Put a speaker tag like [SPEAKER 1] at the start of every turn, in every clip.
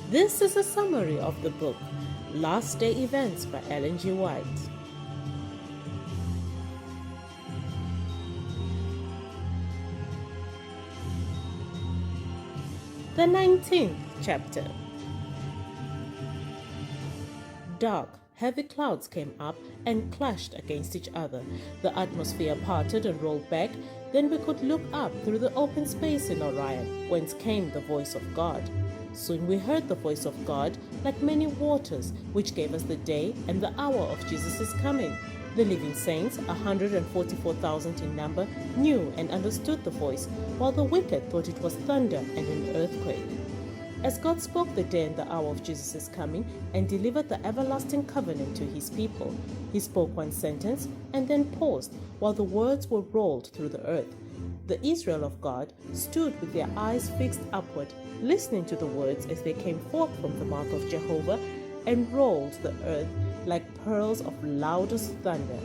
[SPEAKER 1] This is a summary of the book Last Day Events by Ellen G. White. The 19th chapter. Dark, heavy clouds came up and clashed against each other. The atmosphere parted and rolled back. Then we could look up through the open space in Orion, whence came the voice of God. Soon we heard the voice of God like many waters, which gave us the day and the hour of Jesus' coming. The living saints, 144,000 in number, knew and understood the voice, while the wicked thought it was thunder and an earthquake. As God spoke the day and the hour of Jesus' coming and delivered the everlasting covenant to his people, he spoke one sentence and then paused while the words were rolled through the earth. The Israel of God stood with their eyes fixed upward, listening to the words as they came forth from the mouth of Jehovah and rolled the earth like pearls of loudest thunder.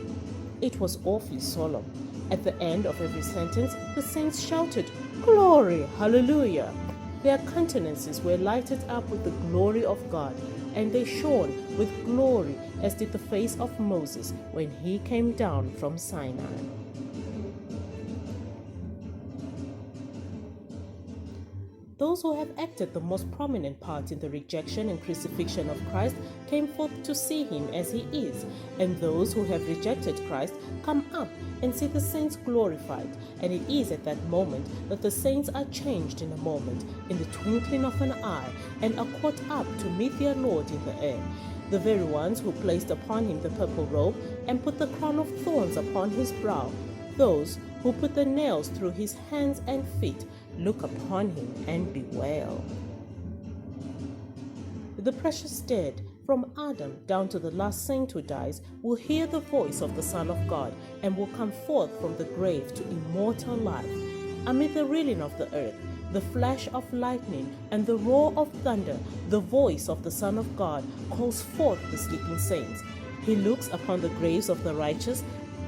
[SPEAKER 1] It was awfully solemn. At the end of every sentence, the saints shouted, "Glory, hallelujah!" Their countenances were lighted up with the glory of God, and they shone with glory as did the face of Moses when he came down from Sinai. Those who have acted the most prominent part in the rejection and crucifixion of Christ came forth to see him as he is, and those who have rejected Christ come up and see the saints glorified, and it is at that moment that the saints are changed in a moment, in the twinkling of an eye, and are caught up to meet their Lord in the air. The very ones who placed upon him the purple robe and put the crown of thorns upon his brow, those who put the nails through his hands and feet, look upon him and bewail. The precious dead, from Adam down to the last saint who dies, will hear the voice of the Son of God and will come forth from the grave to immortal life. Amid the reeling of the earth, the flash of lightning, and the roar of thunder, the voice of the Son of God calls forth the sleeping saints. He looks upon the graves of the righteous,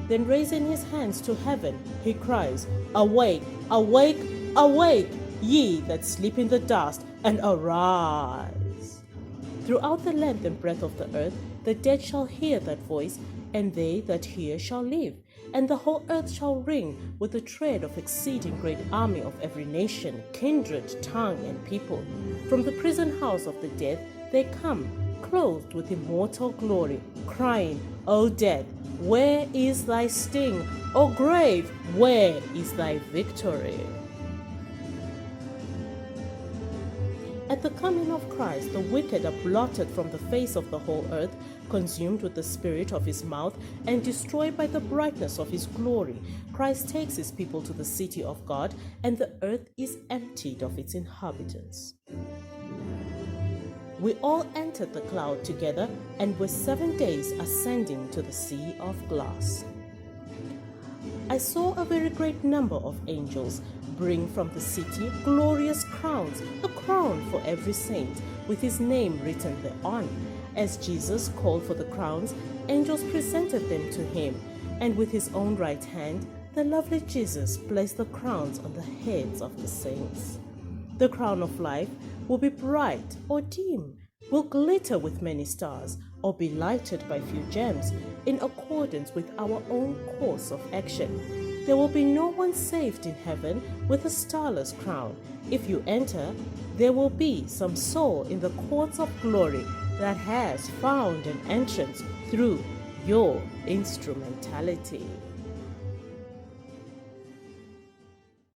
[SPEAKER 1] then raising his hands to heaven, he cries, "Awake, awake, awake, ye that sleep in the dust, and arise." Throughout the length and breadth of the earth, the dead shall hear that voice, and they that hear shall live. And the whole earth shall ring with the tread of exceeding great army of every nation, kindred, tongue, and people. From the prison house of the dead they come, clothed with immortal glory, crying, "O death, where is thy sting? O grave, where is thy victory?" At the coming of Christ, the wicked are blotted from the face of the whole earth, consumed with the spirit of his mouth, and destroyed by the brightness of his glory. Christ takes his people to the city of God, and the earth is emptied of its inhabitants. We all entered the cloud together, and were 7 days ascending to the sea of glass. I saw a very great number of angels bring from the city glorious crowns, a crown for every saint, with his name written thereon. As Jesus called for the crowns, angels presented them to him, and with his own right hand, the lovely Jesus placed the crowns on the heads of the saints. The crown of life will be bright or dim, will glitter with many stars, or be lighted by few gems, in accordance with our own course of action. There will be no one saved in heaven with a starless crown. If you enter, there will be some soul in the courts of glory that has found an entrance through your instrumentality.